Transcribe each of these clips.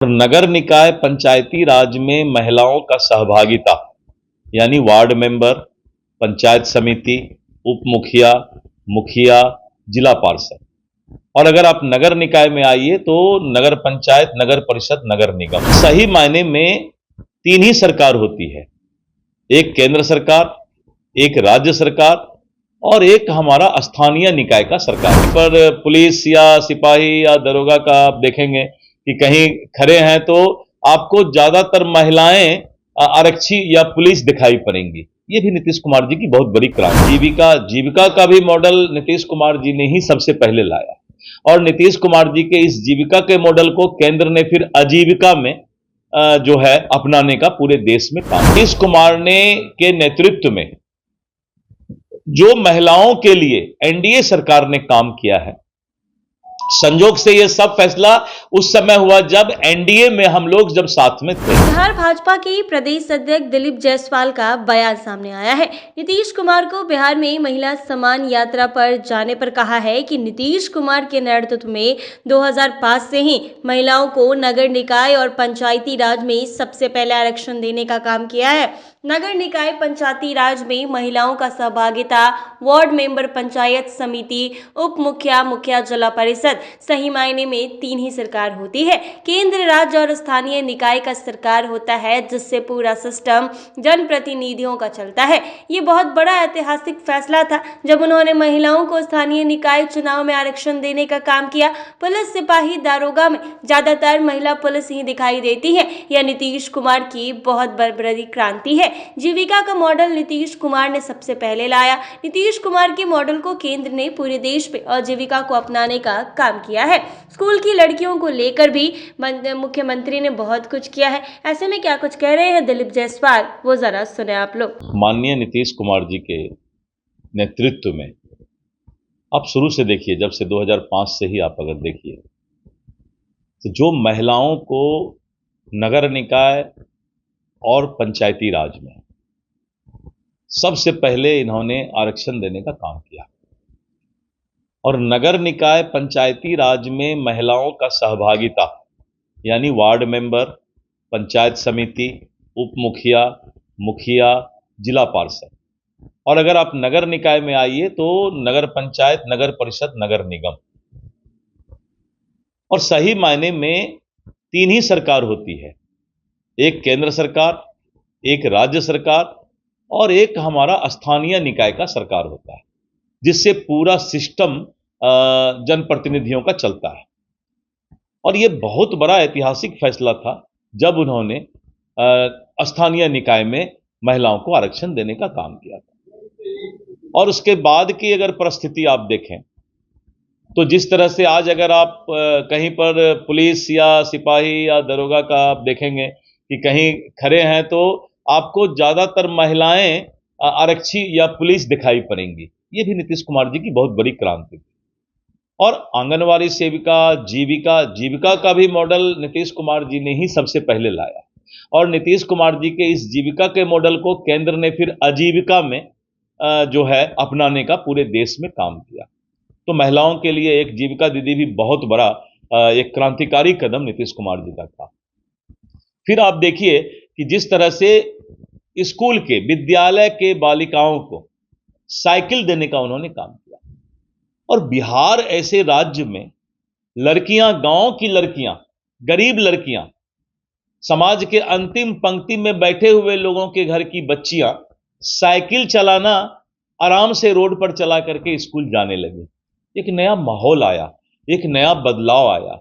नगर निकाय पंचायती राज में महिलाओं का सहभागिता यानी वार्ड मेंबर, पंचायत समिति, उप मुखिया, मुखिया, जिला पार्षद और अगर आप नगर निकाय में आइए तो नगर पंचायत, नगर परिषद, नगर निगम। सही मायने में तीन ही सरकार होती है, एक केंद्र सरकार, एक राज्य सरकार और एक हमारा स्थानीय निकाय का सरकार। पर पुलिस या सिपाही या दरोगा का आप देखेंगे कि कहीं खड़े हैं तो आपको ज्यादातर महिलाएं आरक्षी या पुलिस दिखाई पड़ेंगी। ये भी नीतीश कुमार जी की बहुत बड़ी क्रांति। जीविका का भी मॉडल नीतीश कुमार जी ने ही सबसे पहले लाया और नीतीश कुमार जी के इस जीविका के मॉडल को केंद्र ने फिर आजीविका में जो है अपनाने का पूरे देश में काम। नीतीश कुमार ने के नेतृत्व में जो महिलाओं के लिए एनडीए सरकार ने काम किया है, संजोग से यह सब फैसला उस समय हुआ जब एनडीए में हम लोग जब साथ में थे। बिहार भाजपा के प्रदेश अध्यक्ष दिलीप जायसवाल का बयान सामने आया है। नीतीश कुमार को बिहार में महिला सम्मान यात्रा पर जाने पर कहा है कि नीतीश कुमार के नेतृत्व में 2005 से ही महिलाओं को नगर निकाय और पंचायती राज में सबसे पहले आरक्षण देने का काम किया है। नगर निकाय पंचायती राज में महिलाओं का सहभागिता वार्ड मेंबर, पंचायत समिति, उप मुखिया, मुखिया, जिला परिषद, सही मायने में तीन ही सरकार होती है। केंद्र, राज्य और स्थानीय निकाय का सरकार होता है, जिससे पूरा सिस्टम जनप्रतिनिधियों का चलता है। ये बहुत बड़ा ऐतिहासिक फैसला था जब उन्होंने महिलाओं को स्थानीय निकाय चुनाव में आरक्षण देने का काम किया। पुलिस, सिपाही, दारोगा में ज्यादातर महिला पुलिस ही दिखाई देती है। यह नीतीश कुमार की बहुत बड़ी क्रांति है। जीविका का मॉडल नीतीश कुमार ने सबसे पहले लाया। नीतीश कुमार के मॉडल को केंद्र ने पूरे देश में आजीविका को अपनाने का काम किया है। स्कूल की लड़कियों को लेकर भी मुख्यमंत्री ने बहुत कुछ किया है। ऐसे में क्या कुछ कह रहे हैं दिलीप जायसवाल, वो जरा सुने आप लोग। माननीय नीतीश कुमार जी के नेतृत्व में आप शुरू से देखिए, जब से 2005 से ही आप अगर देखिए तो जो महिलाओं को नगर निकाय और पंचायती राज में सबसे पहले इन्होंने आरक्षण देने का काम किया और नगर निकाय पंचायती राज में महिलाओं का सहभागिता यानी वार्ड मेंबर, पंचायत समिति, उप मुखिया, मुखिया, जिला पार्षद और अगर आप नगर निकाय में आइए तो नगर पंचायत, नगर परिषद, नगर निगम। और सही मायने में तीन ही सरकार होती है, एक केंद्र सरकार, एक राज्य सरकार और एक हमारा स्थानीय निकाय का सरकार होता है, जिससे पूरा सिस्टम जनप्रतिनिधियों का चलता है। और ये बहुत बड़ा ऐतिहासिक फैसला था जब उन्होंने स्थानीय निकाय में महिलाओं को आरक्षण देने का काम किया था। और उसके बाद की अगर परिस्थिति आप देखें तो जिस तरह से आज अगर आप कहीं पर पुलिस या सिपाही या दरोगा का आप देखेंगे कि कहीं खड़े हैं तो आपको ज्यादातर महिलाएं आरक्षी या पुलिस दिखाई पड़ेंगी। ये भी नीतीश कुमार जी की बहुत बड़ी क्रांति थी। और आंगनवाड़ी सेविका, जीविका का भी मॉडल नीतीश कुमार जी ने ही सबसे पहले लाया और नीतीश कुमार जी के इस जीविका के मॉडल को केंद्र ने फिर आजीविका में जो है अपनाने का पूरे देश में काम किया। तो महिलाओं के लिए एक जीविका दीदी भी बहुत बड़ा एक क्रांतिकारी कदम नीतीश कुमार जी का था। फिर आप देखिए कि जिस तरह से स्कूल के, विद्यालय के बालिकाओं को साइकिल देने का उन्होंने काम किया और बिहार ऐसे राज्य में लड़कियां, गांव की लड़कियां, गरीब लड़कियां, समाज के अंतिम पंक्ति में बैठे हुए लोगों के घर की बच्चियां साइकिल चलाना आराम से रोड पर चला करके स्कूल जाने लगी। एक नया माहौल आया, एक नया बदलाव आया।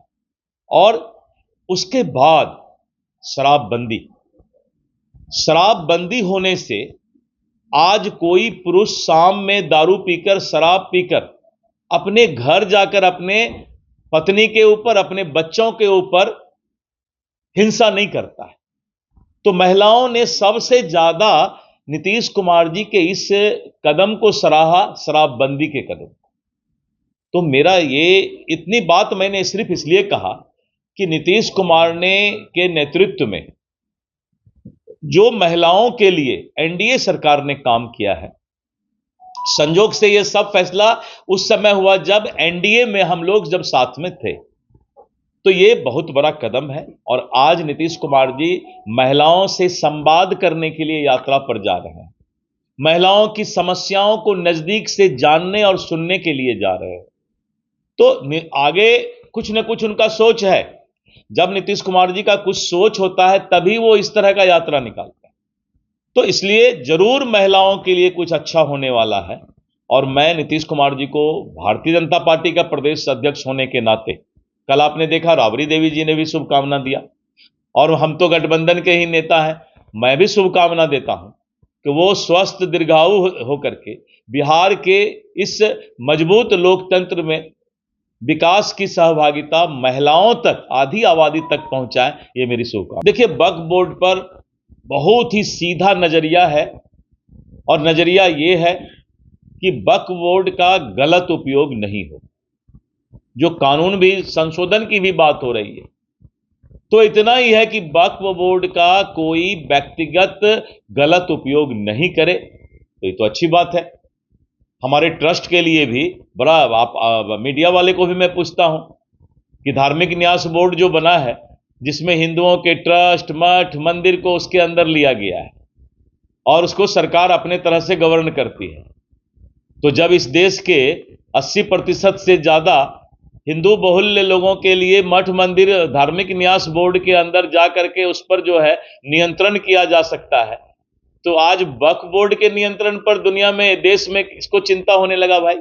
और उसके बाद शराबबंदी होने से आज कोई पुरुष शाम में दारू पीकर, शराब पीकर अपने घर जाकर अपने पत्नी के ऊपर, अपने बच्चों के ऊपर हिंसा नहीं करता है। तो महिलाओं ने सबसे ज्यादा नीतीश कुमार जी के इस कदम को सराहा, शराबबंदी के कदम। तो मेरा ये इतनी बात मैंने सिर्फ इसलिए कहा कि नीतीश कुमार के नेतृत्व में जो महिलाओं के लिए एनडीए सरकार ने काम किया है, संजोग से यह सब फैसला उस समय हुआ जब एनडीए में हम लोग जब साथ में थे। तो ये बहुत बड़ा कदम है और आज नीतीश कुमार जी महिलाओं से संवाद करने के लिए यात्रा पर जा रहे हैं, महिलाओं की समस्याओं को नजदीक से जानने और सुनने के लिए जा रहे हैं। तो आगे कुछ न कुछ उनका सोच है। जब नीतीश कुमार जी का कुछ सोच होता है तभी वो इस तरह का यात्रा निकालते हैं। तो इसलिए जरूर महिलाओं के लिए कुछ अच्छा होने वाला है और मैं नीतीश कुमार जी को भारतीय जनता पार्टी का प्रदेश अध्यक्ष होने के नाते, कल आपने देखा राबड़ी देवी जी ने भी शुभकामना दिया और हम तो गठबंधन के ही नेता हैं, मैं भी शुभकामना देता हूं कि वो स्वस्थ दीर्घायु होकर के बिहार के इस मजबूत लोकतंत्र में विकास की सहभागिता महिलाओं तक, आधी आबादी तक पहुंचाए, ये मेरी शुभकामना। देखिए, वक्फ बोर्ड पर बहुत ही सीधा नजरिया है और नजरिया ये है कि वक्फ बोर्ड का गलत उपयोग नहीं हो। जो कानून भी संशोधन की भी बात हो रही है, तो इतना ही है कि वक्फ बोर्ड का कोई व्यक्तिगत गलत उपयोग नहीं करे, तो ये तो अच्छी बात है। हमारे ट्रस्ट के लिए भी बड़ा, आप मीडिया वाले को भी मैं पूछता हूं कि धार्मिक न्यास बोर्ड जो बना है, जिसमें हिंदुओं के ट्रस्ट, मठ, मंदिर को उसके अंदर लिया गया है और उसको सरकार अपने तरह से गवर्न करती है, तो जब इस देश के 80% से ज्यादा हिंदू बहुल्य लोगों के लिए मठ, मंदिर धार्मिक न्यास बोर्ड के अंदर जा करके उस पर जो है नियंत्रण किया जा सकता है, तो आज वक्फ बोर्ड के नियंत्रण पर दुनिया में, देश में किसको चिंता होने लगा भाई।